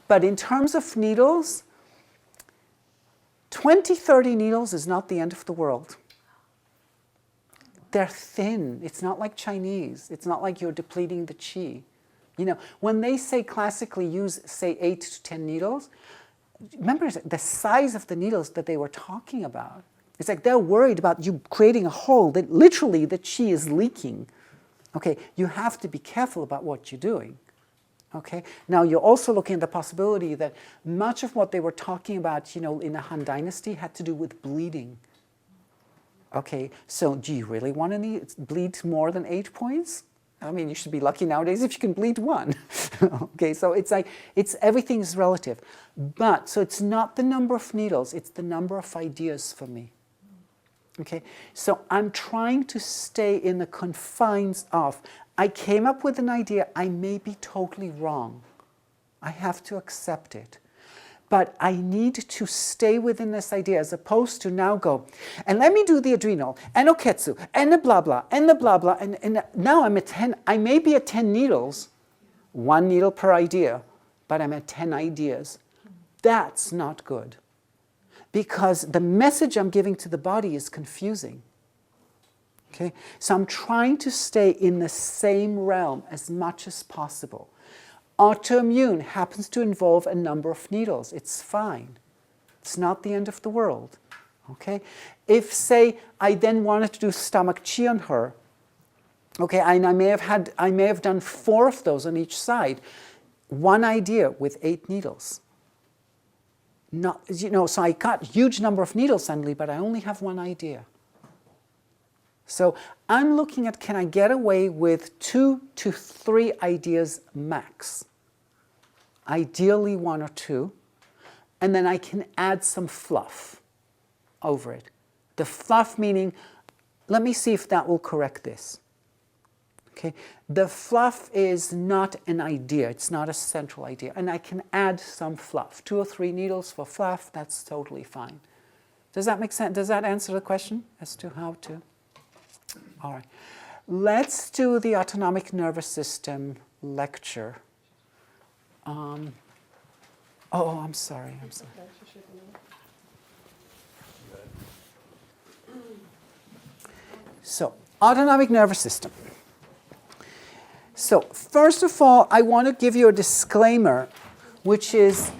But in terms of needles, 20, 30 needles is not the end of the world. They're thin. It's not like Chinese. It's not like you're depleting the qi. You know, when they say classically use, say, 8 to 10 needles, remember the size of the needles that they were talking about. It's like they're worried about you creating a hole that literally the qi is leaking. Okay, you have to be careful about what you're doing. Okay, now you're also looking at the possibility that much of what they were talking about, you know, in the Han Dynasty had to do with bleeding. Okay, so do you really want to bleed more than 8 points? I mean, you should be lucky nowadays if you can bleed 1. Okay, so it's like, everything is relative. But, so it's not the number of needles, it's the number of ideas for me. Okay, so I'm trying to stay in the confines of, I came up with an idea, I may be totally wrong. I have to accept it. But I need to stay within this idea as opposed to now go, and let me do the adrenal, and oketsu, and the blah blah, and the blah blah, and now I'm at 10, I may be at 10 needles, 1 needle per idea, but I'm at 10 ideas. That's not good. Because the message I'm giving to the body is confusing. Okay? So I'm trying to stay in the same realm as much as possible. Autoimmune happens to involve a number of needles. It's fine. It's not the end of the world. Okay? If, say, I then wanted to do stomach chi on her, okay, and I may have done 4 of those on each side, 1 idea with 8 needles. Not, you know, so I got a huge number of needles suddenly, but I only have 1 idea. So I'm looking at, can I get away with 2 to 3 ideas max? Ideally 1 or 2. And then I can add some fluff over it. The fluff meaning, let me see if that will correct this. Okay? The fluff is not an idea. It's not a central idea. And I can add some fluff. 2 or 3 needles for fluff, that's totally fine. Does that make sense? Does that answer the question as to how to? All right. Let's do the autonomic nervous system lecture. I'm sorry. So, autonomic nervous system. So, first of all, I want to give you a disclaimer, which is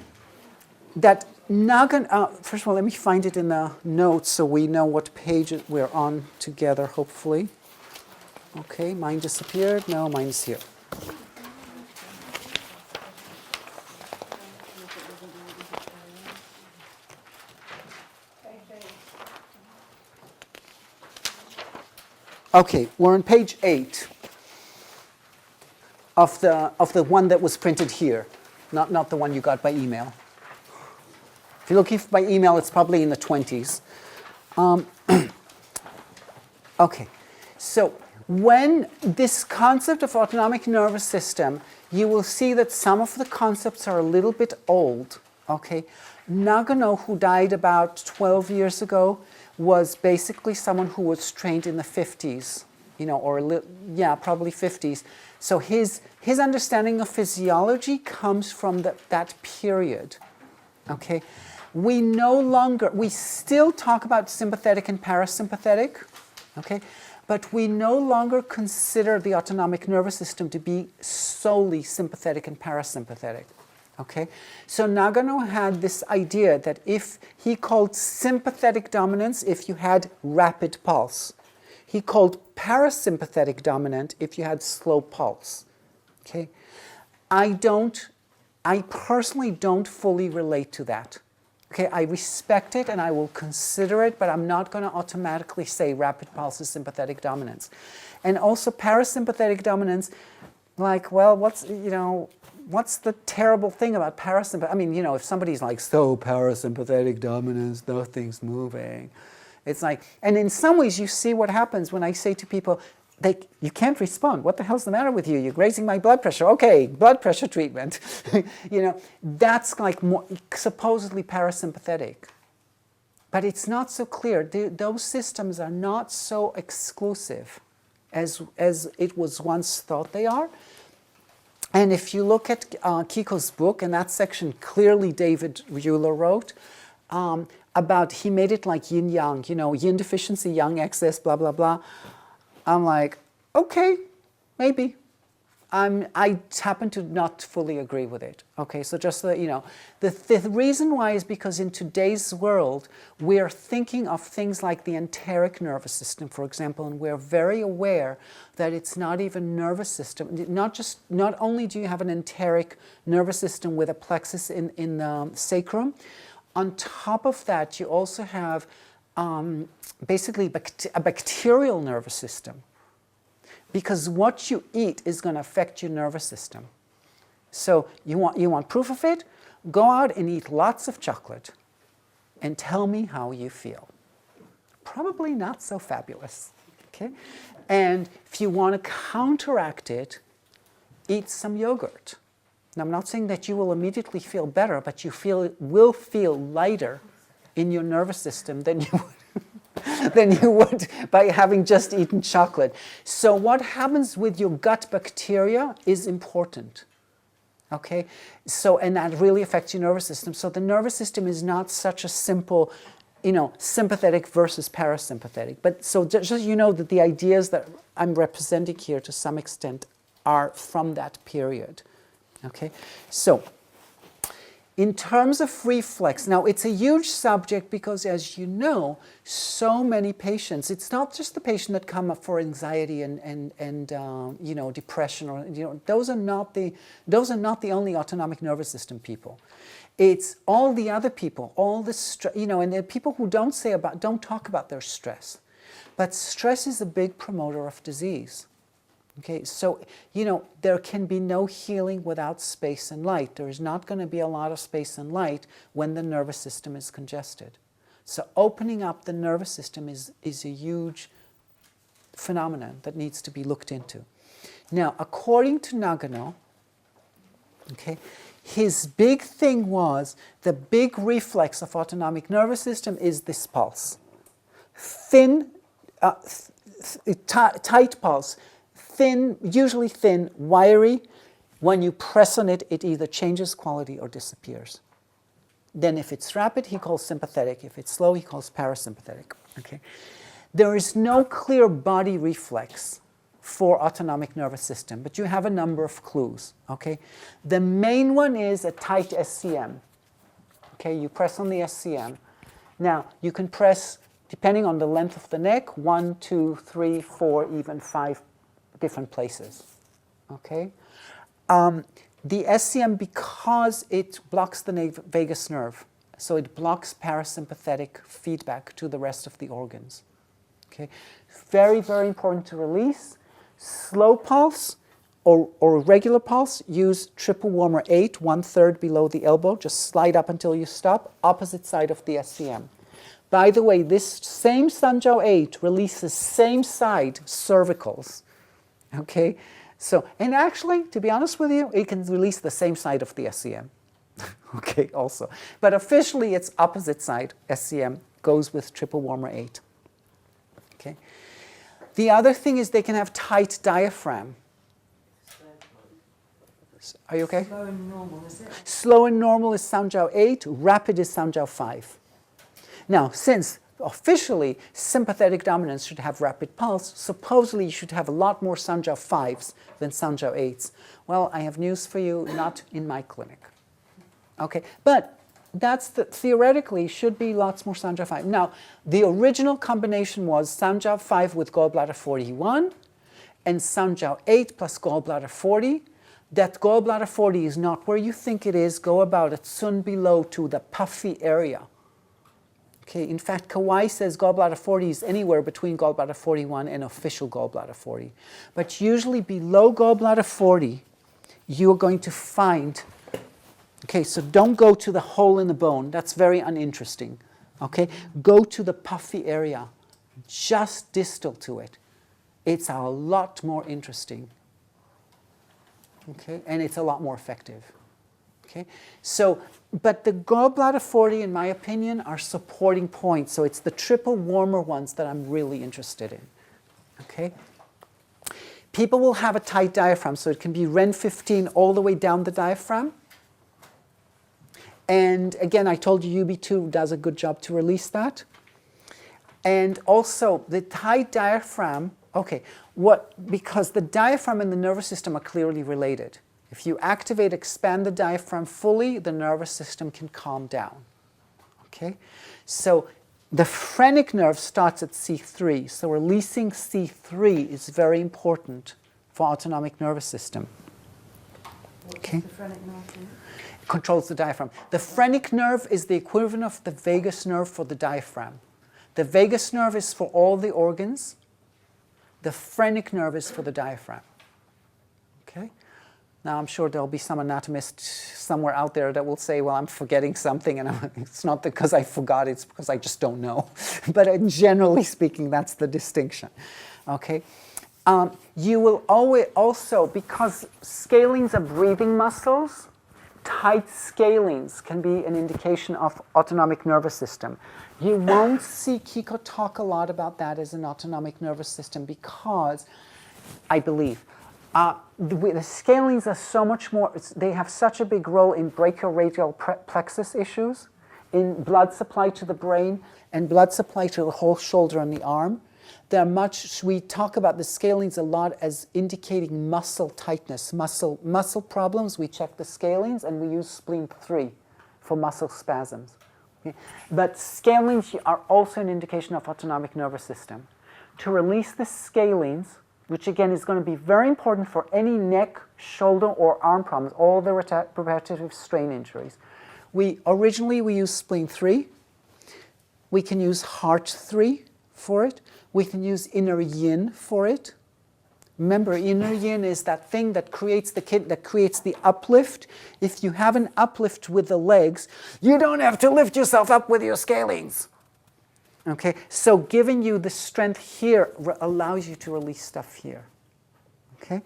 that first of all, let me find it in the notes so we know what page we're on together, hopefully. Okay, mine disappeared. No, mine's here. Okay, we're on page 8 of the one that was printed here, not the one you got by email. If you're looking by email, it's probably in the 20s. Okay, so when this concept of autonomic nervous system, you will see that some of the concepts are a little bit old. Okay, Nagano, who died about 12 years ago, was basically someone who was trained in the 50s, you know, probably 50s. So his understanding of physiology comes from that period. Okay, we still talk about sympathetic and parasympathetic. Okay, but we no longer consider the autonomic nervous system to be solely sympathetic and parasympathetic. Okay, so Nagano had this idea that if he called sympathetic dominance if you had rapid pulse. He called parasympathetic dominant if you had slow pulse. Okay, I personally don't fully relate to that. Okay, I respect it and I will consider it, but I'm not going to automatically say rapid pulse is sympathetic dominance. And also parasympathetic dominance, like, well, what's the terrible thing about parasympathetic? I mean, you know, if somebody's like, so parasympathetic dominance, nothing's moving. It's like, and in some ways you see what happens when I say to people, you can't respond. What the hell's the matter with you? You're raising my blood pressure. Okay, blood pressure treatment. You know, that's like more supposedly parasympathetic. But it's not so clear. Those systems are not so exclusive as it was once thought they are. And if you look at Kiiko's book, and that section clearly David Euler wrote, about, he made it like yin-yang, you know, yin deficiency, yang excess, blah, blah, blah. I'm like, okay, maybe. I happen to not fully agree with it. Okay, so just so that you know, the reason why is because in today's world, we're thinking of things like the enteric nervous system, for example, and we're very aware that it's not even nervous system. Not only do you have an enteric nervous system with a plexus in the sacrum, on top of that, you also have basically a bacterial nervous system. Because what you eat is going to affect your nervous system. So you want proof of it? Go out and eat lots of chocolate and tell me how you feel. Probably not so fabulous. Okay? And if you want to counteract it, eat some yogurt. Now, I'm not saying that you will immediately feel better, but you will feel lighter in your nervous system than you would. Than you would by having just eaten chocolate. So what happens with your gut bacteria is important. Okay? So, and that really affects your nervous system. So the nervous system is not such a simple, you know, sympathetic versus parasympathetic. But so just you know that the ideas that I'm representing here to some extent are from that period. Okay? So, in terms of reflex, now it's a huge subject because, as you know, so many patients, it's not just the patient that come up for anxiety and you know, depression, or, you know, those are not the only autonomic nervous system people. It's all the other people, all the you know, and there are people who don't talk about their stress. But stress is a big promoter of disease. Okay, so, you know, there can be no healing without space and light. There is not going to be a lot of space and light when the nervous system is congested. So opening up the nervous system is a huge phenomenon that needs to be looked into. Now, according to Nagano, okay, his big thing was, the big reflex of autonomic nervous system is this pulse. Thin, tight pulse. Thin, usually thin, wiry. When you press on it, it either changes quality or disappears. Then if it's rapid, he calls sympathetic. If it's slow, he calls parasympathetic. Okay? There is no clear body reflex for autonomic nervous system, but you have a number of clues. Okay? The main one is a tight SCM. Okay? You press on the SCM. Now, you can press, depending on the length of the neck, 1, 2, 3, 4, even 5 different places. Okay? The SCM, because it blocks the vagus nerve, so it blocks parasympathetic feedback to the rest of the organs. Okay? Very, very important to release. Slow pulse or regular pulse, use triple warmer 8, 1/3 below the elbow. Just slide up until you stop, opposite side of the SCM. By the way, this same Sanjiao 8 releases same side cervicals. Okay, so, and actually, to be honest with you, it can release the same side of the SCM. Okay, also. But officially, it's opposite side SCM goes with triple warmer 8. Okay. The other thing is they can have tight diaphragm. Are you okay? Slow and normal, is it? Slow and normal is Sanjiao 8, rapid is Sanjiao 5. Now, since officially sympathetic dominance should have rapid pulse, supposedly you should have a lot more Sanjiao 5s than Sanjiao 8s. Well, I have news for you, not in my clinic. Okay, but that's theoretically should be lots more Sanjiao 5. Now, the original combination was Sanjiao 5 with gallbladder 41 and Sanjiao 8 plus gallbladder 40. That gallbladder 40 is not where you think it is. Go about a tsun below to the puffy area. Okay, in fact, Kawai says gallbladder 40 is anywhere between gallbladder 41 and official gallbladder 40. But usually below gallbladder 40, you are going to find, okay, so don't go to the hole in the bone. That's very uninteresting. Okay, go to the puffy area, just distal to it. It's a lot more interesting. Okay, and it's a lot more effective. Okay, so, but the gallbladder 40, in my opinion, are supporting points. So it's the triple warmer ones that I'm really interested in. Okay, People will have a tight diaphragm, so it can be REN 15 all the way down the diaphragm. And again, I told you UB2 does a good job to release that. And also, the tight diaphragm, because the diaphragm and the nervous system are clearly related. If you activate, expand the diaphragm fully, the nervous system can calm down. Okay? So the phrenic nerve starts at C3, so releasing C3 is very important for autonomic nervous system. Okay? The phrenic nerve do? It controls the diaphragm. The phrenic nerve is the equivalent of the vagus nerve for the diaphragm. The vagus nerve is for all the organs. The phrenic nerve is for the diaphragm. Okay? Now, I'm sure there'll be some anatomist somewhere out there that will say, well, I'm forgetting something, and it's not because I forgot, it's because I just don't know. But generally speaking, that's the distinction. Okay? You will always also, because scalenes are breathing muscles, tight scalenes can be an indication of autonomic nervous system. You won't see Kiiko talk a lot about that as an autonomic nervous system because, I believe, the scalenes are so much more, they have such a big role in brachioradial plexus issues, in blood supply to the brain and blood supply to the whole shoulder and the arm. We talk about the scalenes a lot as indicating muscle tightness, muscle problems. We check the scalenes and we use spleen 3 for muscle spasms. Okay? But scalenes are also an indication of autonomic nervous system. To release the scalenes, which again is going to be very important for any neck, shoulder, or arm problems, all the repetitive strain injuries. Originally we use spleen 3. We can use heart 3 for it. We can use inner yin for it. Remember, inner yin is that thing that creates the uplift. If you have an uplift with the legs, you don't have to lift yourself up with your scalenes. Okay, so giving you the strength here allows you to release stuff here. Okay,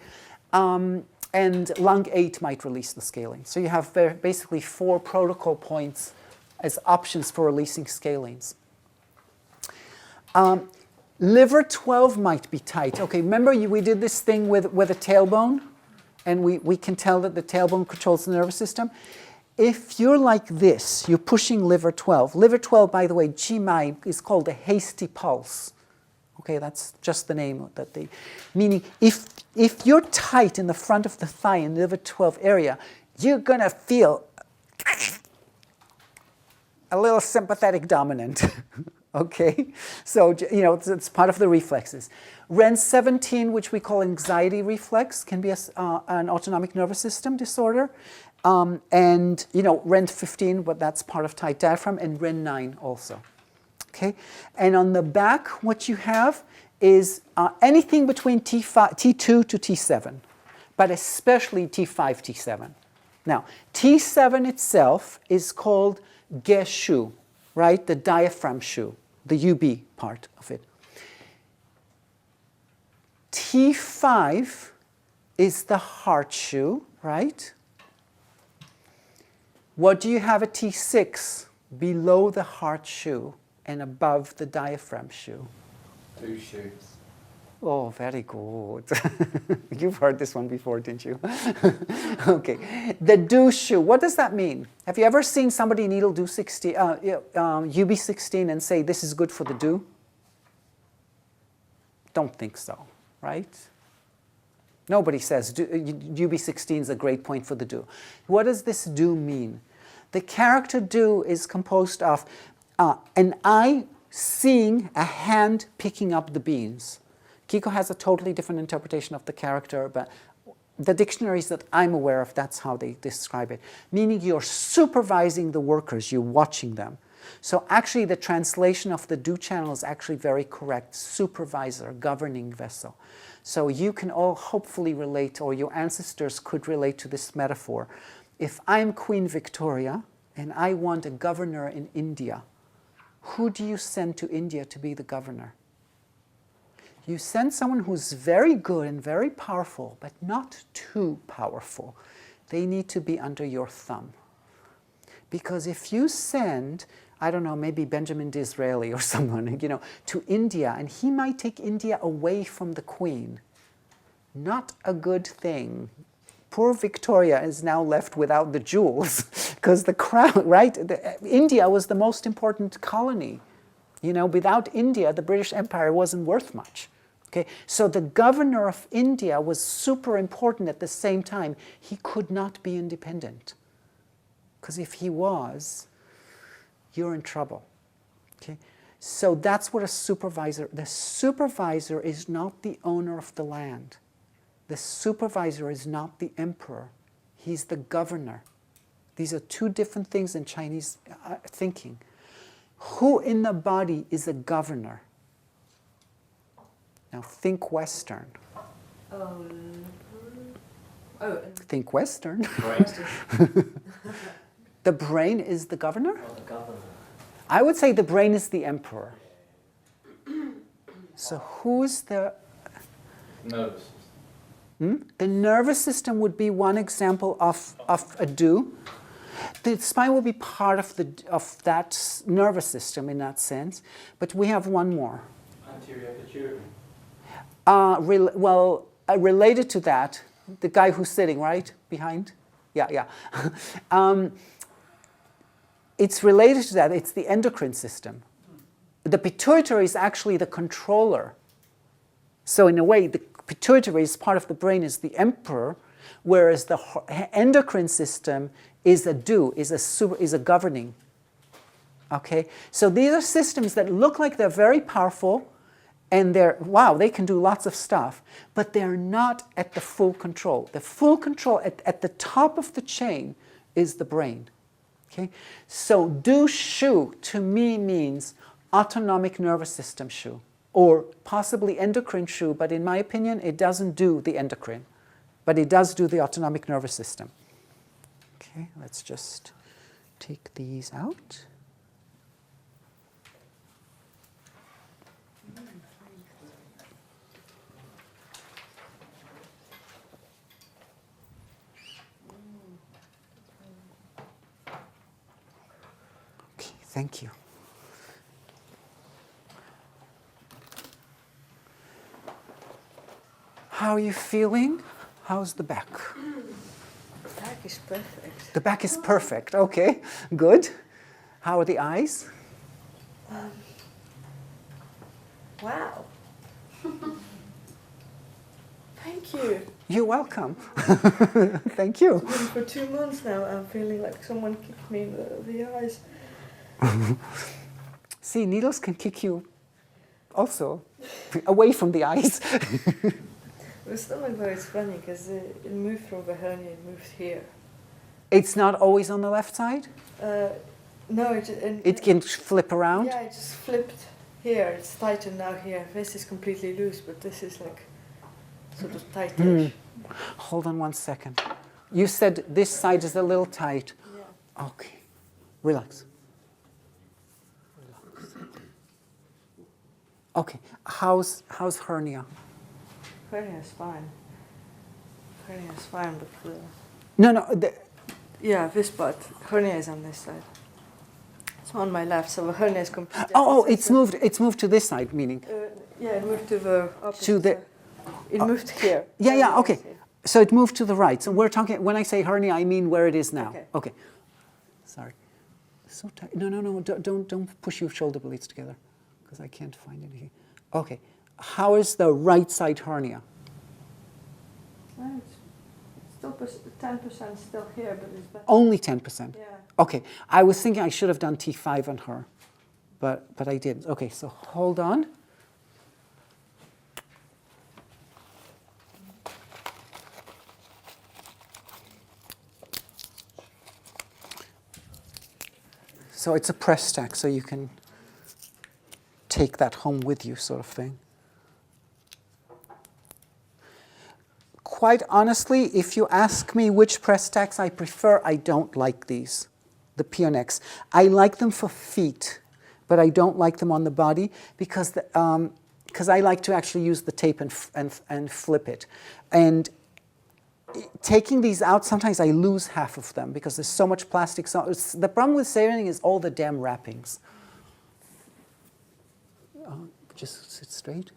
and lung 8 might release the scalene. So you have basically 4 protocol points as options for releasing scalenes. Liver 12 might be tight. Okay, remember we did this thing with a tailbone, and we can tell that the tailbone controls the nervous system. If you're like this, you're pushing liver 12. Liver 12, by the way, Jimai is called a hasty pulse. Okay, that's just the name that they, meaning if you're tight in the front of the thigh in the liver 12 area, you're gonna feel a little sympathetic dominant. Okay, so it's part of the reflexes. REN 17, which we call anxiety reflex, can be an autonomic nervous system disorder. And REN 15, but that's part of tight diaphragm, and REN 9 also. Okay, and on the back, what you have is anything between T2 to T7, but especially T5, T7. Now, T7 itself is called Geshu, right? The diaphragm shu, the UB part of it. T5 is the heart shu, right? What do you have at T6? Below the heart shu and above the diaphragm shu? Two shoes. Oh, very good. You've heard this one before, didn't you? Okay. The do shu, what does that mean? Have you ever seen somebody needle UB16 and say, this is good for the do? Don't think so, right? Nobody says UB16 is a great point for the do. What does this do mean? The character do is composed of an eye seeing a hand picking up the beans. Kiiko has a totally different interpretation of the character, but the dictionaries that I'm aware of, that's how they describe it. Meaning you're supervising the workers, you're watching them. So actually the translation of the do channel is actually very correct. Supervisor, governing vessel. So you can all hopefully relate, or your ancestors could relate to this metaphor. If I'm Queen Victoria and I want a governor in India, who do you send to India to be the governor? You send someone who's very good and very powerful, but not too powerful. They need to be under your thumb. Because if you send, I don't know, maybe Benjamin Disraeli or someone, to India, and he might take India away from the Queen, Not a good thing. Poor Victoria is now left without the jewels because the crown, right? India was the most important colony. You know, without India, the British Empire wasn't worth much. Okay, so the governor of India was super important at the same time. He could not be independent. Because if he was, you're in trouble. Okay? So that's what a supervisor, the supervisor is not the owner of the land. The supervisor is not the emperor. He's the governor. These are two different things in Chinese thinking. Who in the body is a governor? Now think Western. Think Western. The brain is the governor? The governor. I would say the brain is the emperor. So who's the... Nervous system. The nervous system would be one example of a do. The spine will be part of that nervous system in that sense. But we have one more. Anterior pituitary. Related to that, the guy who's sitting right behind. Yeah. It's related to that. It's the endocrine system. The pituitary is actually the controller. So in a way, the pituitary is part of the brain, is the emperor, whereas the endocrine system is a governing. Okay? So these are systems that look like they're very powerful, and they can do lots of stuff, but they're not at the full control. The full control at the top of the chain is the brain. Okay? So du shu to me means autonomic nervous system shu, or possibly endocrine shu, but in my opinion it doesn't do the endocrine, but it does do the autonomic nervous system. Okay, let's just take these out. Thank you. How are you feeling? How's the back? The back is perfect. The back is perfect. Okay, good. How are the eyes? Wow. Thank you. You're welcome. Thank you. It's been for 2 months now. I'm feeling like someone kicked me in the eyes. See, needles can kick you also away from the eyes. The stomach though is funny because it moved from the hernia, it moved here. It's not always on the left side? No, it can flip around? Yeah, it just flipped here. It's tighter now here. This is completely loose, but this is like sort of tightish. Hold on 1 second. You said this side is a little tight. Yeah. Okay. Relax. Okay. How's hernia? Hernia is fine. Hernia is fine, but No. yeah, this part. Hernia is on this side. It's on my left, so the hernia is completely. It's moved to this side, meaning. Yeah, it moved to the opposite. To the. Side. It moved here. Yeah. Okay. So it moved to the right. So we're talking. When I say hernia, I mean where it is now. Okay. Sorry. So tight. No. Don't push your shoulder blades together, because I can't find anything. Okay. How is the right side hernia? It's still 10% still here, but it's better. Only 10%? Yeah. Okay. I was thinking I should have done T5 on her, but I didn't. Okay, so hold on. So it's a press stack, so you can take that home with you, sort of thing. Quite honestly, if you ask me which press stacks I prefer, I don't like these, the Pionex. I like them for feet, but I don't like them on the body because I like to actually use the tape and flip it. And taking these out, sometimes I lose half of them because there's so much plastic. So the problem with sailing is all the damn wrappings. Just sit straight.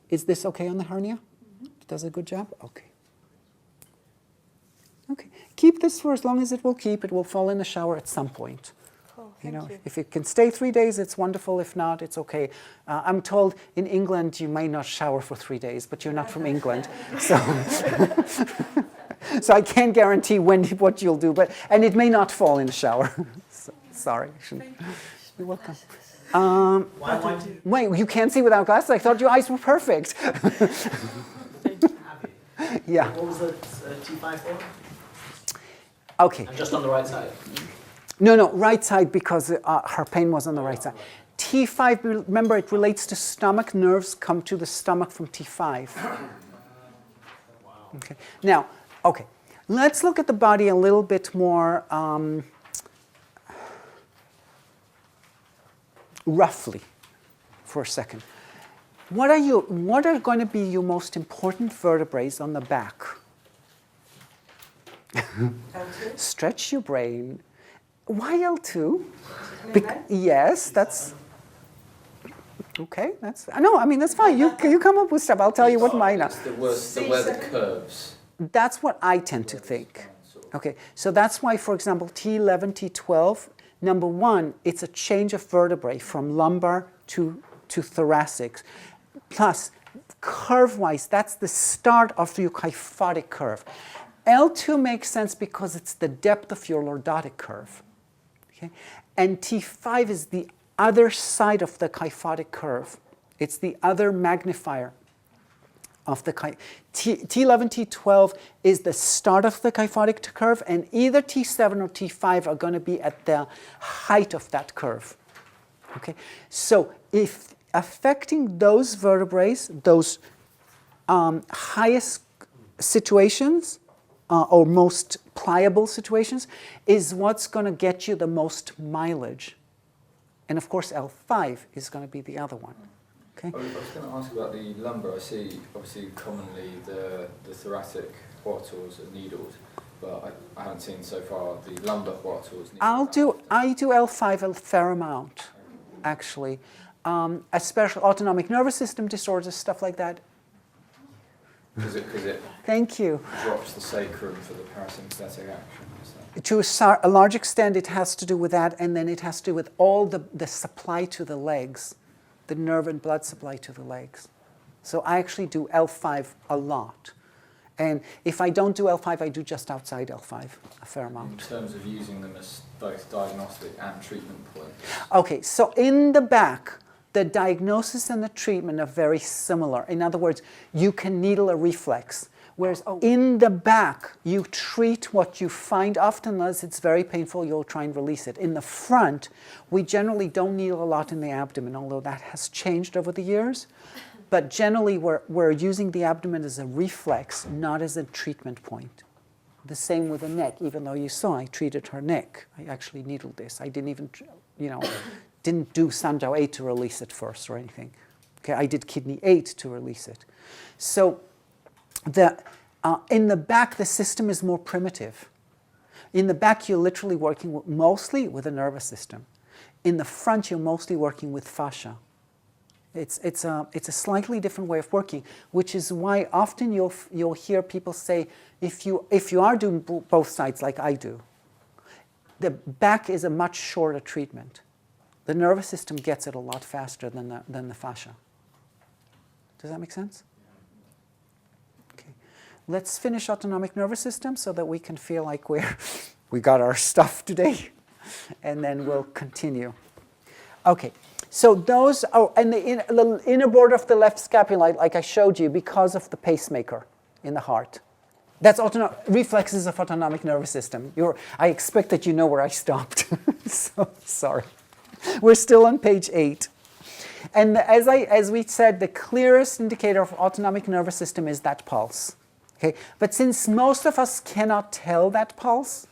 Is this okay on the hernia? Does a good job? Okay. Okay. Keep this for as long as it will keep. It will fall in the shower at some point. Oh, You know, thank you. if it can stay 3 days, it's wonderful. If not, it's okay. I'm told in England you may not shower for 3 days, but you're not from England, so so I can't guarantee what you'll do. And it may not fall in the shower. So, sorry. You're welcome. Wait, you can't see without glasses? I thought your eyes were perfect. Yeah. What was the T5 for? Okay. I'm just on the right side. No, right side because her pain was on the right side. T5, remember, it relates to stomach. Nerves come to the stomach from T5. Okay. Now, okay, let's look at the body a little bit more roughly for a second. What are going to be your most important vertebrae on the back? Stretch your brain. Why L2? Yes, that's okay. That's no. I mean, that's fine. You come up with stuff. I'll tell you what mine are. It's the where the curves. That's what I tend to think. Okay, so that's why, for example, T11, T12. Number one, it's a change of vertebrae from lumbar to thoracic. Plus, curve-wise, that's the start of your kyphotic curve. L2 makes sense because it's the depth of your lordotic curve. Okay? And T5 is the other side of the kyphotic curve. It's the other magnifier of the T11, T12 is the start of the kyphotic curve, and either T7 or T5 are going to be at the height of that curve. Okay? So if affecting those vertebrae, those highest situations, or most pliable situations, is what's going to get you the most mileage. And of course, L5 is going to be the other one. Okay? I was going to ask about the lumbar. I see, obviously, commonly the thoracic ortals are needled, but I haven't seen so far the lumbar ortals. I do L5 a fair amount, actually. Especially autonomic nervous system disorders, stuff like that. Because it Thank you. drops the sacrum for the parasympathetic action. To a large extent, it has to do with that, and then it has to do with all the supply to the legs, the nerve and blood supply to the legs. So I actually do L5 a lot. And if I don't do L5, I do just outside L5 a fair amount. In terms of using them as both diagnostic and treatment points. Okay, so in the back, the diagnosis and the treatment are very similar. In other words, you can needle a reflex. Whereas in the back, you treat what you find. Often, unless it's very painful, you'll try and release it. In the front, we generally don't needle a lot in the abdomen, although that has changed over the years. But generally, we're using the abdomen as a reflex, not as a treatment point. The same with the neck. Even though you saw I treated her neck, I actually needled this. I didn't even, didn't do Sanjiao 8 to release it first or anything. Okay, I did kidney 8 to release it. So in the back, the system is more primitive. In the back, you're literally working mostly with the nervous system. In the front, you're mostly working with fascia. It's a slightly different way of working, which is why often you'll hear people say, if you are doing both sides like I do, the back is a much shorter treatment. The nervous system gets it a lot faster than the fascia. Does that make sense? Okay. Let's finish autonomic nervous system so that we can feel like we got our stuff today, and then we'll continue. Okay. So those are, and the inner border of the left scapula, like I showed you, because of the pacemaker in the heart. That's reflexes of autonomic nervous system. I expect that you know where I stopped. So sorry. We're still on page 8. And as we said, the clearest indicator of autonomic nervous system is that pulse. Okay? But since most of us cannot tell that pulse,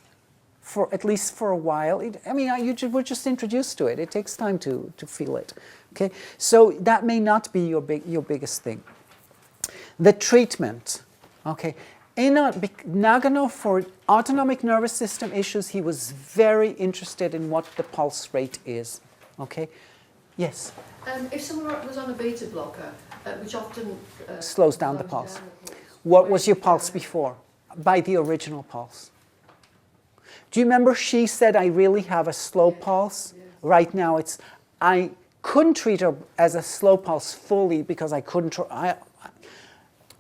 at least for a while, we're just introduced to it. It takes time to feel it. Okay? So that may not be your biggest thing. The treatment. Okay? Nagano, for autonomic nervous system issues, he was very interested in what the pulse rate is. Okay? Yes? If someone was on a beta blocker, which often slows down the pulse. What was your pulse before? By the original pulse. Do you remember she said, I really have a slow pulse? Yes. Right now I couldn't treat her as a slow pulse fully because I couldn't,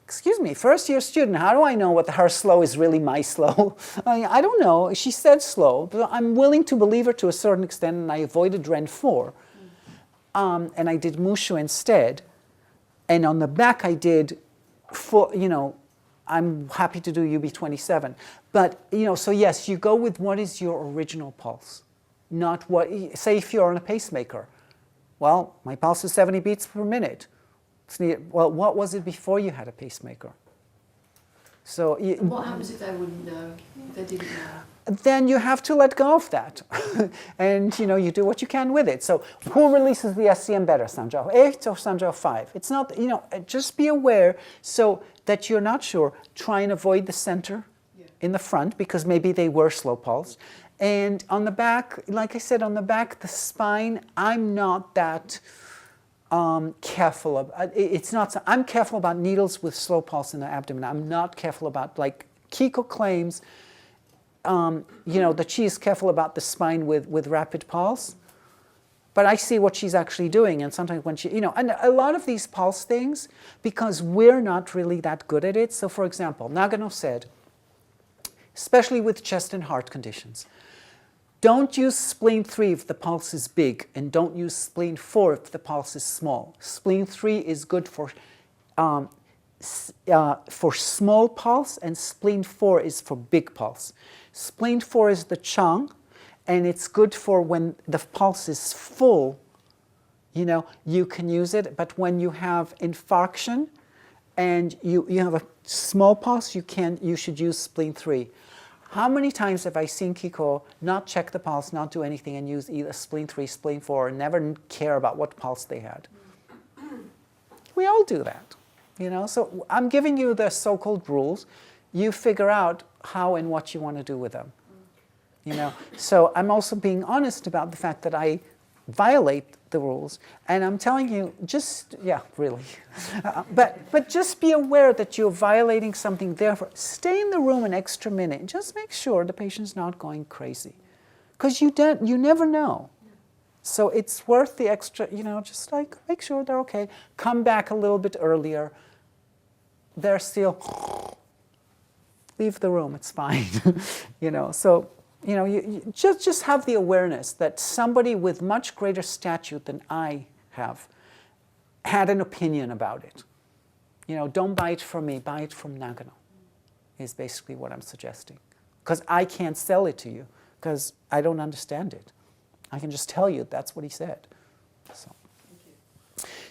excuse me, first year student, how do I know what her slow is really my slow? I don't know. She said slow, but I'm willing to believe her to a certain extent, and I avoided Ren 4. And I did Mushu instead. And on the back I did, I'm happy to do UB27. But, so yes, you go with what is your original pulse, not what, say if you're on a pacemaker. Well, my pulse is 70 beats per minute. Well, what was it before you had a pacemaker? So And what happens if they wouldn't know? If they didn't know? Then you have to let go of that. And, you do what you can with it. So who releases the SCM better, Sanjao 8 or Sanjao 5? It's not, just be aware so that you're not sure. Try and avoid the center in the front because maybe they were slow pulse. And on the back, like I said, on the back, the spine, I'm not that careful about. I'm careful about needles with slow pulse in the abdomen. I'm not careful about, like Kiiko claims, that she is careful about the spine with rapid pulse. But I see what she's actually doing. And sometimes when she, and a lot of these pulse things, because we're not really that good at it. So for example, Nagano said, especially with chest and heart conditions, don't use spleen 3 if the pulse is big, and don't use spleen 4 if the pulse is small. Spleen 3 is good for small pulse, and spleen 4 is for big pulse. Spleen 4 is the Chang, and it's good for when the pulse is full, you can use it. But when you have infarction and you have a small pulse, you should use spleen 3. How many times have I seen Kiiko not check the pulse, not do anything, and use either spleen 3, spleen 4, and never care about what pulse they had? We all do that, So I'm giving you the so-called rules. You figure out how and what you want to do with them, So I'm also being honest about the fact that I violate the rules, and I'm telling you, really. But just be aware that you're violating something. Therefore, stay in the room an extra minute. Just make sure the patient's not going crazy, because you never know. So it's worth the extra. Just like make sure they're okay. Come back a little bit earlier. They're still. Leave the room. It's fine. So. You just have the awareness that somebody with much greater statute than I have had an opinion about it. Don't buy it from me, buy it from Nagano, is basically what I'm suggesting. Because I can't sell it to you, because I don't understand it. I can just tell you that's what he said.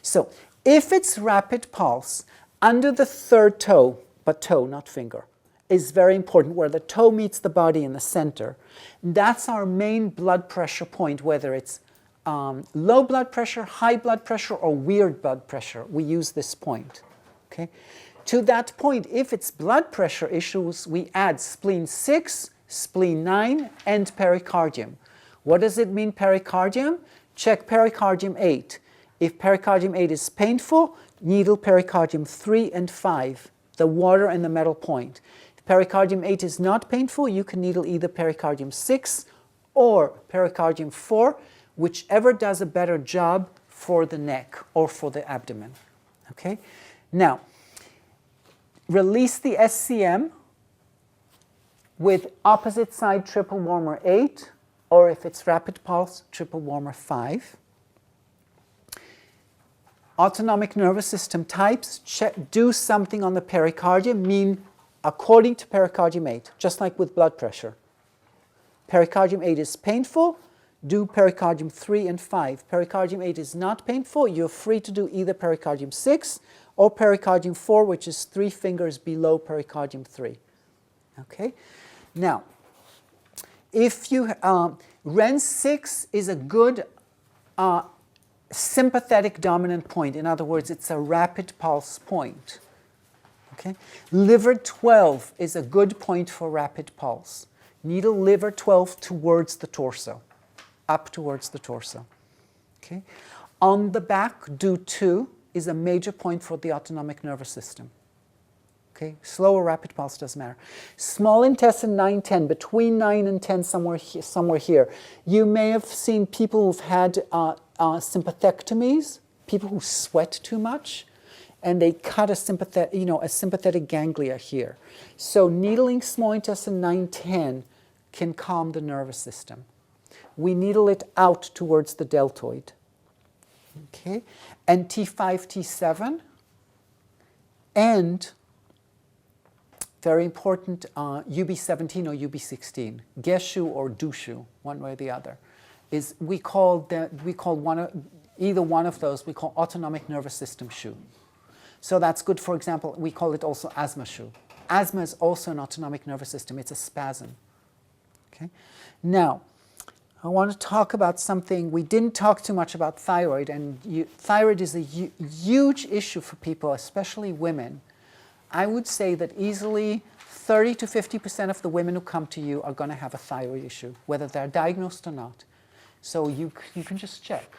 So if it's rapid pulse, under the third toe, but toe, not finger, is very important, where the toe meets the body in the center. That's our main blood pressure point, whether it's low blood pressure, high blood pressure, or weird blood pressure. We use this point. Okay? To that point, if it's blood pressure issues, we add spleen 6, spleen 9, and pericardium. What does it mean, pericardium? Check pericardium 8. If pericardium 8 is painful, needle pericardium 3 and 5, the water and the metal point. Pericardium 8 is not painful, you can needle either pericardium 6 or pericardium 4, whichever does a better job for the neck or for the abdomen. Okay? Now, release the SCM with opposite side triple warmer 8, or if it's rapid pulse, triple warmer 5. Autonomic nervous system types, do something on the pericardium, mean according to pericardium 8, just like with blood pressure. Pericardium 8 is painful, do pericardium 3 and 5. Pericardium 8 is not painful, you're free to do either pericardium 6 or pericardium 4, which is 3 fingers below pericardium 3. Okay? Now, if you, Ren 6 is a good sympathetic dominant point. In other words, it's a rapid pulse point. Okay? Liver 12 is a good point for rapid pulse. Needle liver 12 towards the torso, up towards the torso. Okay? On the back, do 2 is a major point for the autonomic nervous system. Okay, slow or rapid pulse doesn't matter. Small intestine 9, 10, between 9 and 10, somewhere here. You may have seen people who've had sympathectomies, people who sweat too much, and they cut a sympathetic ganglia here. So needling small intestine 9, 10 can calm the nervous system. We needle it out towards the deltoid. Okay, and T5, T7, and very important, UB17 or UB16, Geshu or Dushu, one way or the other, is either one of those we call autonomic nervous system shu. So that's good. For example, we call it also asthma shu. Asthma is also an autonomic nervous system. It's a spasm. Okay. Now, I want to talk about something. We didn't talk too much about thyroid, and thyroid is a huge issue for people, especially women. I would say that easily 30 to 50% of the women who come to you are going to have a thyroid issue, whether they're diagnosed or not. So you can just check.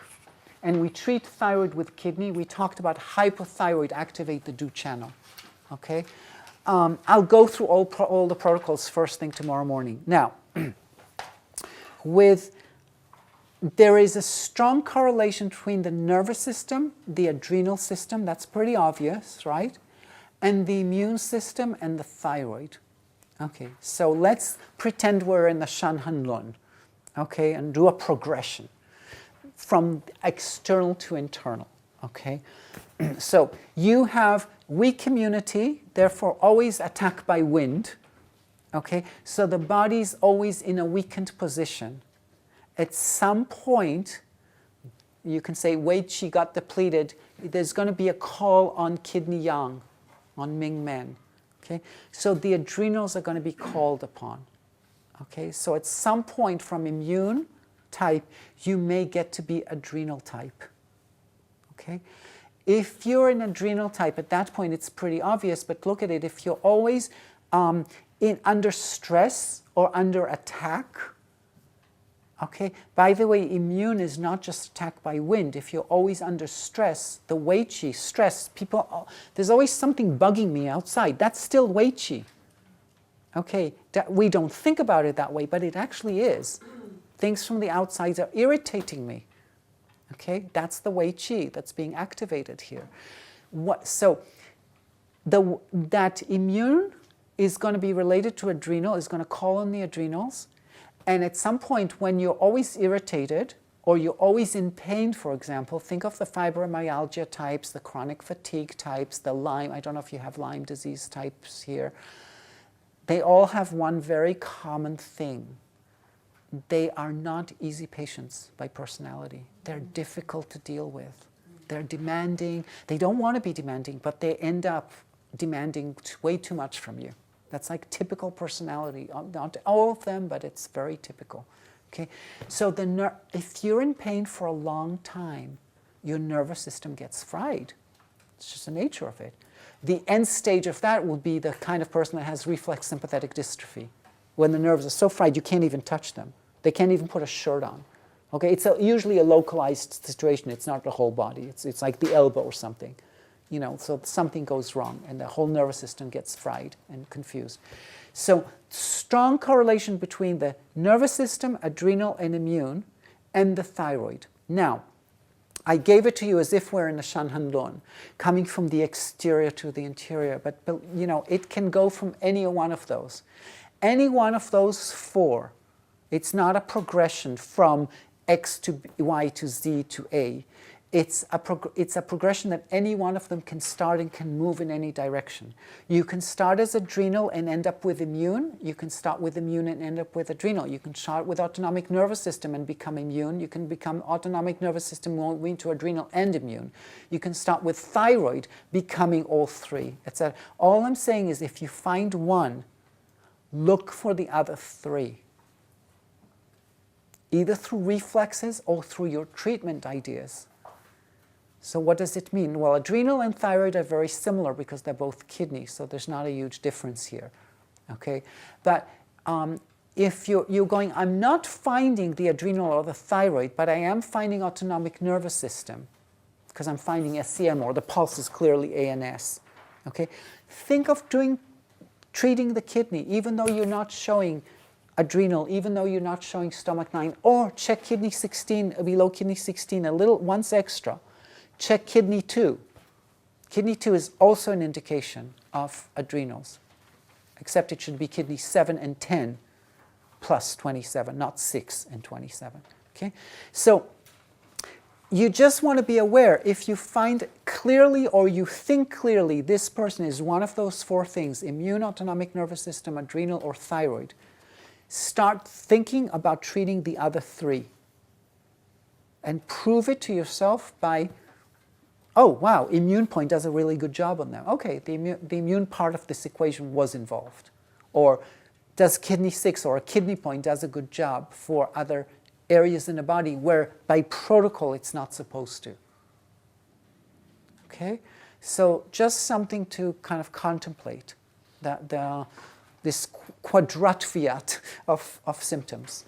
And we treat thyroid with kidney. We talked about hypothyroid, activate the DO channel. Okay? I'll go through all the protocols first thing tomorrow morning. Now, there is a strong correlation between the nervous system, the adrenal system, that's pretty obvious, right? And the immune system and the thyroid. Okay, so let's pretend we're in the Shanhanlun, okay, and do a progression from external to internal, okay? So you have weak immunity, therefore always attacked by wind, okay? So the body's always in a weakened position. At some point, you can say Wei Qi got depleted, there's going to be a call on kidney yang, on Ming Men. Okay? So the adrenals are going to be called upon. Okay? So at some point from immune type, you may get to be adrenal type. Okay? If you're an adrenal type, at that point it's pretty obvious, but look at it. If you're always under stress or under attack, okay, by the way, immune is not just attacked by wind. If you're always under stress, the Wei Qi, stress, there's always something bugging me outside. That's still Wei Qi. Okay, we don't think about it that way, but it actually is. Things from the outside are irritating me. Okay, that's the Wei Qi that's being activated here. That immune is going to be related to adrenal, is going to call on the adrenals. And at some point, when you're always irritated or you're always in pain, for example, think of the fibromyalgia types, the chronic fatigue types, the Lyme, I don't know if you have Lyme disease types here. They all have one very common thing. They are not easy patients by personality. They're difficult to deal with. They're demanding. They don't want to be demanding, but they end up demanding way too much from you. That's like typical personality. Not all of them, but it's very typical. Okay? So if you're in pain for a long time, your nervous system gets fried. It's just the nature of it. The end stage of that will be the kind of person that has reflex sympathetic dystrophy, when the nerves are so fried you can't even touch them. They can't even put a shirt on. Okay? It's usually a localized situation. It's not the whole body. It's like the elbow or something. You know, so something goes wrong and the whole nervous system gets fried and confused. So strong correlation between the nervous system, adrenal and immune, and the thyroid. Now, I gave it to you as if we're in the Shanhanlun, coming from the exterior to the interior, but you know, it can go from any one of those. Any one of those four. It's not a progression from X to Y to Z to A. It's a progression that any one of them can start and can move in any direction. You can start as adrenal and end up with immune. You can start with immune and end up with adrenal. You can start with autonomic nervous system and become immune. You can become autonomic nervous system moving to adrenal and immune. You can start with thyroid, becoming all three, etc. All I'm saying is if you find one, look for the other three. Either through reflexes or through your treatment ideas. So what does it mean? Well, adrenal and thyroid are very similar because they're both kidneys, so there's not a huge difference here. Okay? But if you're going, I'm not finding the adrenal or the thyroid, but I am finding autonomic nervous system because I'm finding SCM or the pulse is clearly ANS. Okay? think of treating the kidney, even though you're not showing adrenal, even though you're not showing stomach 9, or check kidney 16, below kidney 16, a little, once extra. Check kidney 2. Kidney 2 is also an indication of adrenals, except it should be kidney 7 and 10 plus 27, not 6 and 27. Okay? So you just want to be aware, if you find clearly or you think clearly this person is one of those 4 things, immune, autonomic nervous system, adrenal, or thyroid, start thinking about treating the other 3. And prove it to yourself by, oh, wow, immune point does a really good job on them. Okay, the immune part of this equation was involved. Or does kidney 6 or a kidney point does a good job for other areas in the body where by protocol it's not supposed to. Okay? So just something to kind of contemplate, that this quadriviate of symptoms,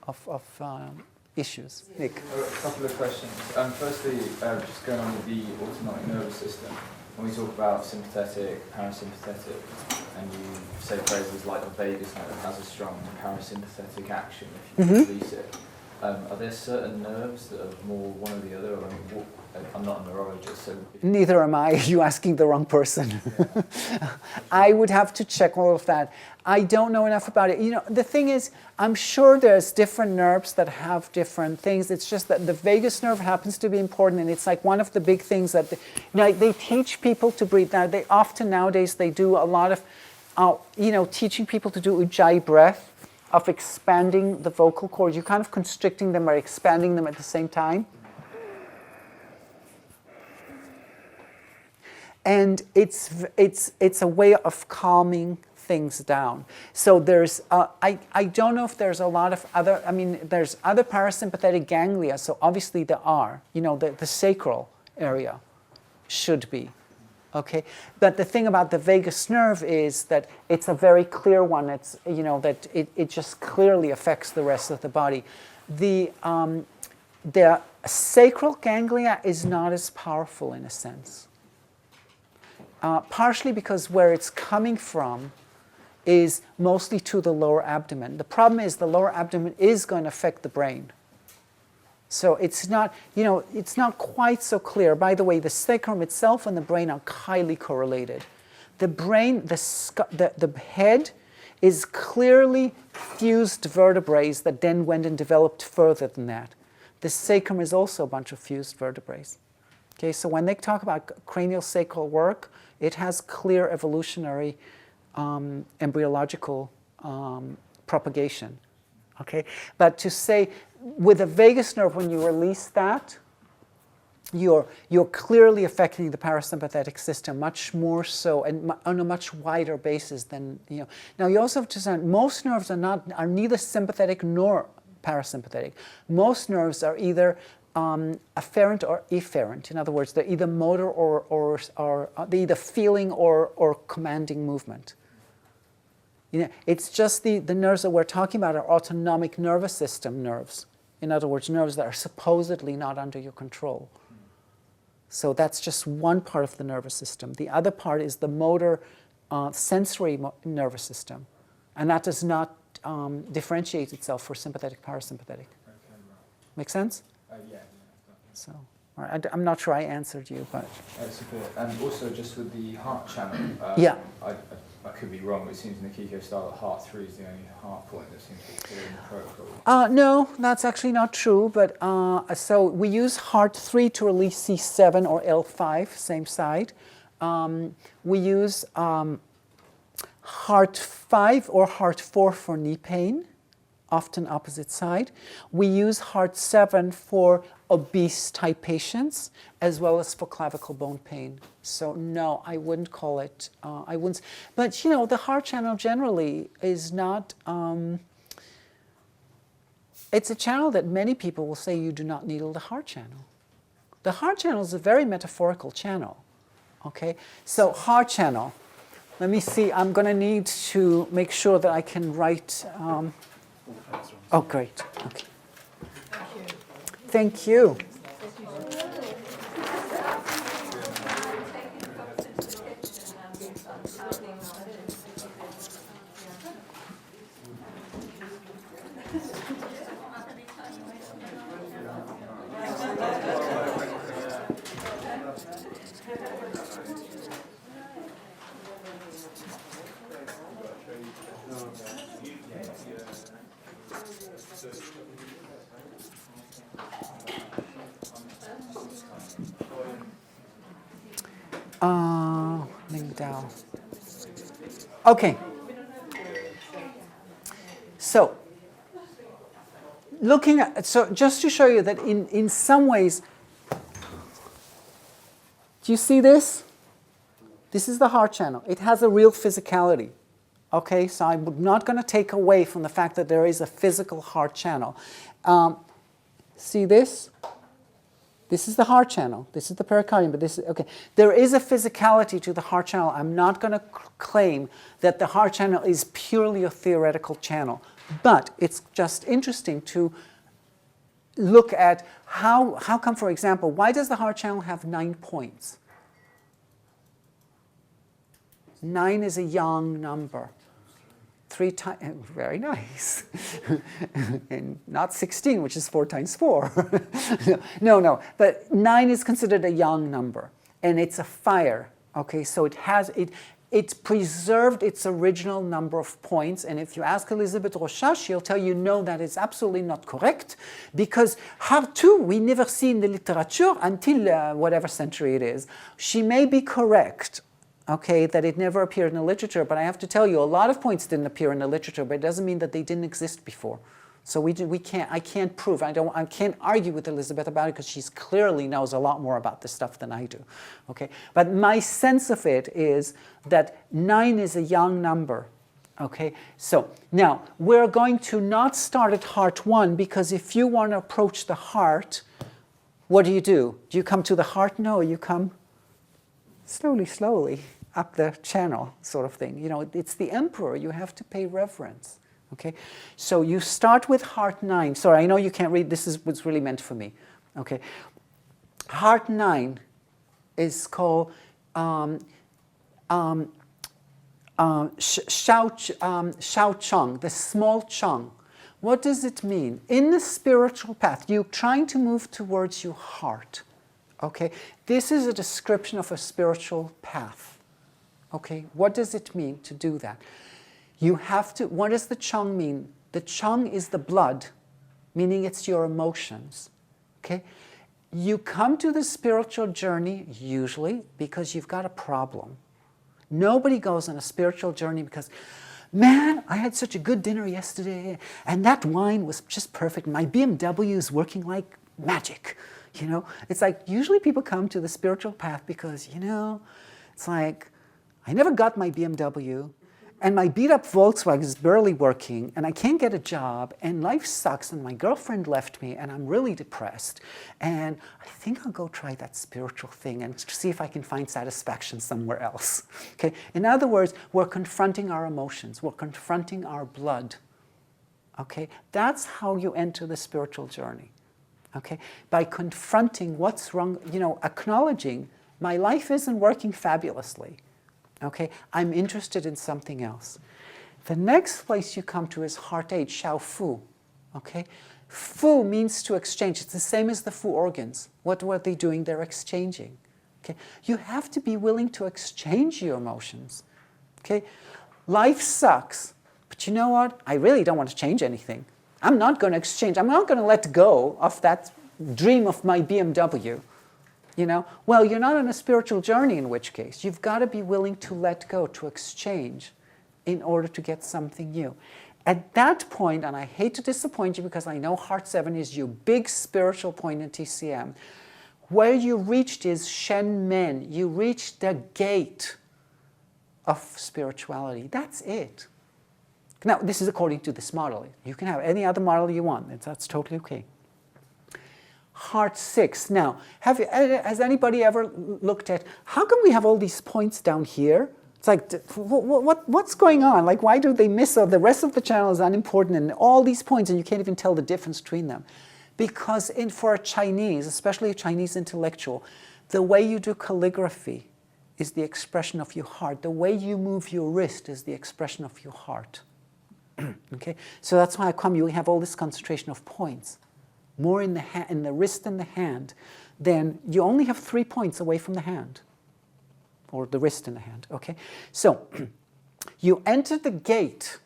of issues. Nick? A couple of questions. Firstly, just going on with the autonomic nervous system, when we talk about sympathetic, parasympathetic, and you say phrases like the vagus nerve has a strong parasympathetic action if you release it, are there certain nerves that are more one or the other? I mean, I'm not a neurologist, so... Neither am I. You're asking the wrong person. Yeah. I would have to check all of that. I don't know enough about it. You know, the thing is, I'm sure there's different nerves that have different things. It's just that the vagus nerve happens to be important, and it's like one of the big things that they teach people to breathe. Now, they often nowadays they do a lot of, teaching people to do ujjayi breath, of expanding the vocal cords. You're kind of constricting them or expanding them at the same time. And it's a way of calming things down. So there's, I don't know if there's a lot of other, there's other parasympathetic ganglia, so obviously there are, the sacral area should be, okay? But the thing about the vagus nerve is that it's a very clear one. It's, that it just clearly affects the rest of the body. The sacral ganglia is not as powerful in a sense. Partially because where it's coming from is mostly to the lower abdomen. The problem is the lower abdomen is going to affect the brain. So it's not, it's not quite so clear. By the way, the sacrum itself and the brain are highly correlated. The brain, the head is clearly fused vertebrae that then went and developed further than that. The sacrum is also a bunch of fused vertebrae. Okay, so when they talk about cranial sacral work, it has clear evolutionary embryological propagation. Okay, but to say with the vagus nerve, when you release that, you're clearly affecting the parasympathetic system much more so and on a much wider basis than Now you also have to understand most nerves are neither sympathetic nor parasympathetic. Most nerves are either afferent or efferent. In other words, they're either motor or they're either feeling or commanding movement. It's just the nerves that we're talking about are autonomic nervous system nerves. In other words, nerves that are supposedly not under your control. So that's just one part of the nervous system. The other part is the motor sensory nervous system. And that does not differentiate itself for sympathetic, parasympathetic. Make sense? Yeah. So, all right, I'm not sure I answered you, but... That's okay. And also just with the heart channel, yeah. I could be wrong, but it seems in the Kiiko style that heart 3 is the only heart point that seems to be clear in the protocol. No, that's actually not true, but so we use heart 3 to release C7 or L5, same side. We use heart 5 or heart 4 for knee pain, often opposite side. We use heart 7 for obese type patients, as well as for clavicle bone pain. So no, I wouldn't call it, I wouldn't, but the heart channel generally is not, it's a channel that many people will say you do not needle the heart channel. The heart channel is a very metaphorical channel, okay? So heart channel, let me see, I'm gonna need to make sure that I can write, oh great, okay. Thank you. Ling Dao. Okay. So, just to show you that in some ways, do you see this? This is the heart channel. It has a real physicality. Okay, so I'm not going to take away from the fact that there is a physical heart channel. See this? This is the heart channel. This is the pericardium, but this is, okay. There is a physicality to the heart channel. I'm not going to claim that the heart channel is purely a theoretical channel, but it's just interesting to look at how come, for example, why does the heart channel have 9 points? 9 is a yang number. 3 times, very nice. And not 16, which is 4 times 4. No. But 9 is considered a yang number, and it's a fire. Okay, so it's preserved its original number of points. And if you ask Elizabeth Rochas, she'll tell you no, that is absolutely not correct, because heart 2 we never see in the literature until whatever century it is. She may be correct. Okay, that it never appeared in the literature, but I have to tell you, a lot of points didn't appear in the literature, but it doesn't mean that they didn't exist before. So I can't prove, I can't argue with Elizabeth about it, because she clearly knows a lot more about this stuff than I do. Okay, but my sense of it is that 9 is a yang number. Okay, so now we're going to not start at heart 1, because if you want to approach the heart, what do? Do you come to the heart? No, you come slowly up the channel, sort of thing. You know, it's the emperor. You have to pay reverence. Okay, so you start with heart 9. Sorry, I know you can't read. This is what's really meant for me. Okay, heart 9 is called Shao Chung, the small chung. What does it mean? In the spiritual path, you're trying to move towards your heart. Okay, this is a description of a spiritual path. Okay, what does it mean to do that? You have to, what does the chung mean? The chung is the blood, meaning it's your emotions. Okay, you come to the spiritual journey usually because you've got a problem. Nobody goes on a spiritual journey because, man, I had such a good dinner yesterday, and that wine was just perfect. My BMW is working like magic. You know, it's like usually people come to the spiritual path because, you know, it's like, I never got my BMW, and my beat-up Volkswagen is barely working, and I can't get a job, and life sucks, and my girlfriend left me, and I'm really depressed, and I think I'll go try that spiritual thing and see if I can find satisfaction somewhere else. Okay? In other words, we're confronting our emotions. We're confronting our blood. Okay? That's how you enter the spiritual journey. Okay, by confronting what's wrong, you know, acknowledging my life isn't working fabulously. Okay, I'm interested in something else. The next place you come to is heart 8, Shao Fu. Okay, Fu means to exchange. It's the same as the Fu organs. What are they doing? They're exchanging. Okay, you have to be willing to exchange your emotions. Okay, life sucks, but you know what? I really don't want to change anything. I'm not going to exchange. I'm not going to let go of that dream of my BMW. You know, well, you're not on a spiritual journey, in which case you've got to be willing to let go, to exchange, in order to get something new. At that point, and I hate to disappoint you because I know Heart 7 is your big spiritual point in TCM, where you reached is Shen Men. You reached the gate of spirituality. That's it. Now, this is according to this model. You can have any other model you want. That's totally okay. Heart 6. Now, has anybody ever looked at, how come we have all these points down here? It's like, what's going on? Like, why do they miss the rest of the channel is unimportant and all these points and you can't even tell the difference between them? Because for a Chinese, especially a Chinese intellectual, the way you do calligraphy is the expression of your heart. The way you move your wrist is the expression of your heart. Okay, so that's why you have all this concentration of points, more in the wrist and the hand. Then you only have 3 points away from the hand, or the wrist and the hand. Okay, so You enter the gate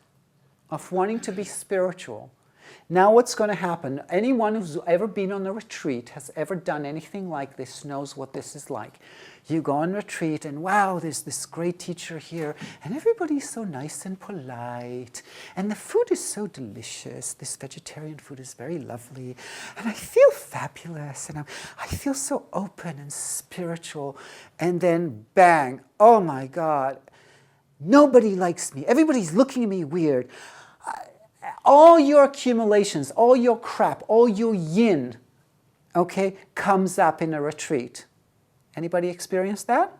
of wanting to be spiritual. Now what's going to happen, anyone who's ever been on a retreat, has ever done anything like this, knows what this is like. You go on retreat and wow, there's this great teacher here and everybody's so nice and polite and the food is so delicious. This vegetarian food is very lovely and I feel fabulous and I feel so open and spiritual, and then bang, oh my God, nobody likes me. Everybody's looking at me weird. All your accumulations, all your crap, all your yin, okay, comes up in a retreat. Anybody experienced that?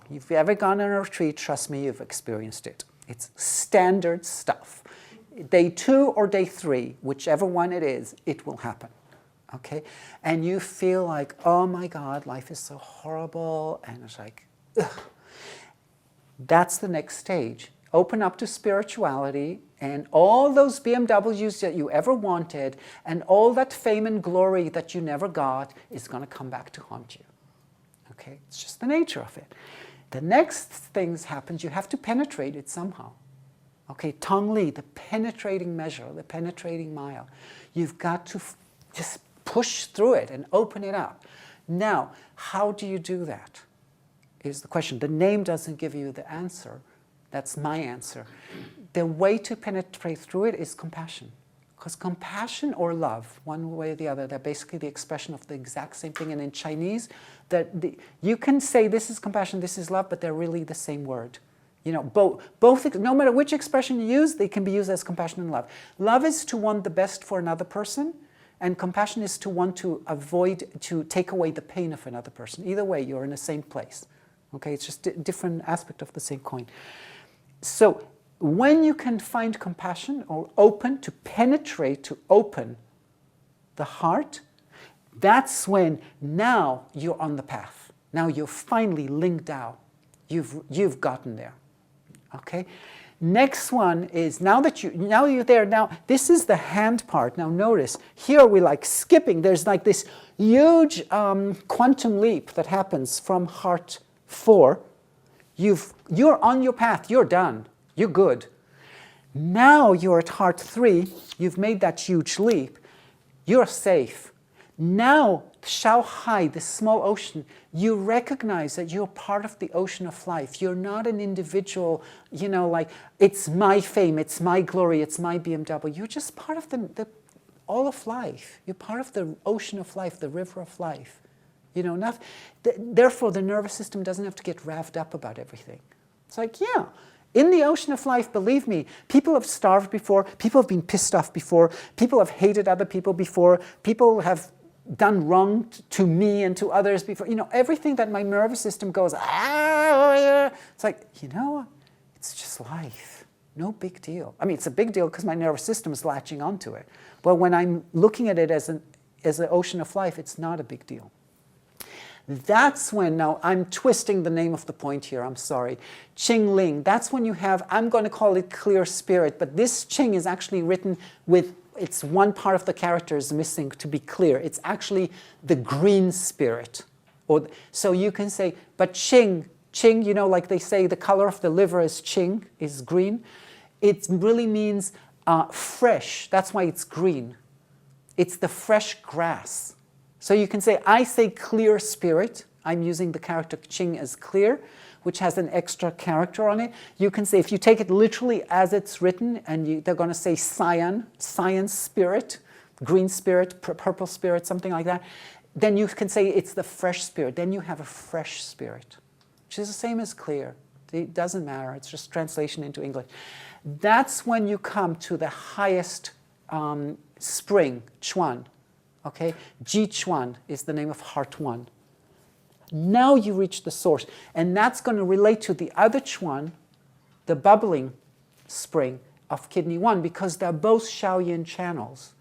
If you've ever gone on a retreat, trust me, you've experienced it. It's standard stuff. Day 2 or day 3, whichever one it is, it will happen. Okay? And you feel like, oh my God, life is so horrible, and it's like, ugh. That's the next stage. Open up to spirituality, and all those BMWs that you ever wanted, and all that fame and glory that you never got is going to come back to haunt you. Okay? It's just the nature of it. The next things happens, you have to penetrate it somehow. Okay, Tong Li, the penetrating measure, the penetrating mile. You've got to just push through it and open it up. Now, how do you do that? Is the question. The name doesn't give you the answer. That's my answer. The way to penetrate through it is compassion. Because compassion or love, one way or the other, they're basically the expression of the exact same thing. And in Chinese, you can say this is compassion, this is love, but they're really the same word. You know, both, no matter which expression you use, they can be used as compassion and love. Love is to want the best for another person, and compassion is to want to avoid, to take away the pain of another person. Either way, you're in the same place. Okay, it's just a different aspect of the same coin. So when you can find compassion or open, to penetrate, to open the heart, that's when now you're on the path. Now you're finally linked out. You've gotten there. Okay? Next one is, now you're there, now this is the hand part. Now notice, here we're like skipping. There's like this huge quantum leap that happens from heart 4. You're on your path, you're done, you're good. Now you're at heart 3, you've made that huge leap, you're safe. Now, Shaohai, the small ocean, you recognize that you're part of the ocean of life. You're not an individual, you know, like, it's my fame, it's my glory, it's my BMW. You're just part of all of life. You're part of the ocean of life, the river of life. You know, therefore, the nervous system doesn't have to get revved up about everything. It's like, yeah, in the ocean of life, believe me, people have starved before, people have been pissed off before, people have hated other people before, people have done wrong to me and to others before. You know, everything that my nervous system goes, it's like, you know, it's just life. No big deal. I mean, it's a big deal because my nervous system is latching onto it. But when I'm looking at it as an ocean of life, it's not a big deal. That's when, now I'm twisting the name of the point here, I'm sorry. Qing Ling, that's when you have, I'm going to call it clear spirit, but this Qing is actually written with, it's one part of the character is missing to be clear. It's actually the green spirit. So you can say, but Qing, you know, like they say the color of the liver is Qing, is green. It really means fresh, that's why it's green. It's the fresh grass. So you can say, I say clear spirit. I'm using the character Qing as clear, which has an extra character on it. You can say, if you take it literally as it's written, and they're going to say cyan spirit, green spirit, purple spirit, something like that, then you can say it's the fresh spirit. Then you have a fresh spirit, which is the same as clear. It doesn't matter. It's just translation into English. That's when you come to the highest spring, Chuan. Okay, Ji Chuan is the name of heart 1. Now you reach the source, and that's going to relate to the other Chuan, the bubbling spring of kidney 1, because they're both Shaoyin channels.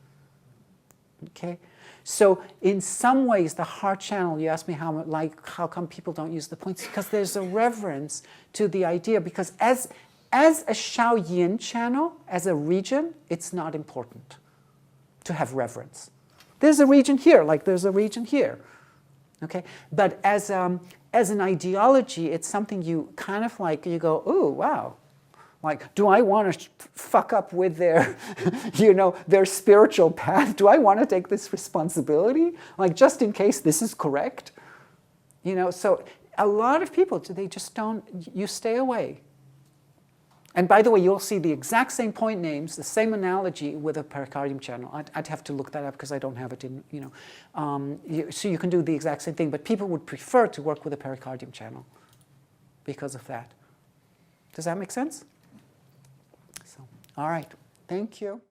Okay, so in some ways, the heart channel. You ask me how come people don't use the points? Because there's a reverence to the idea. Because as a Shaoyin channel, as a region, it's not important to have reverence. There's a region here, like there's a region here, okay? But as an ideology, it's something you kind of like, you go, ooh, wow, Like, do I want to fuck up with their, you know, their spiritual path? Do I want to take this responsibility? Like, just in case this is correct? You know, so a lot of people, they just don't, you stay away. And by the way, you'll see the exact same point names, the same analogy with a pericardium channel. I'd have to look that up because I don't have it in, you know. So you can do the exact same thing, but people would prefer to work with a pericardium channel because of that. Does that make sense? So, all right. Thank you.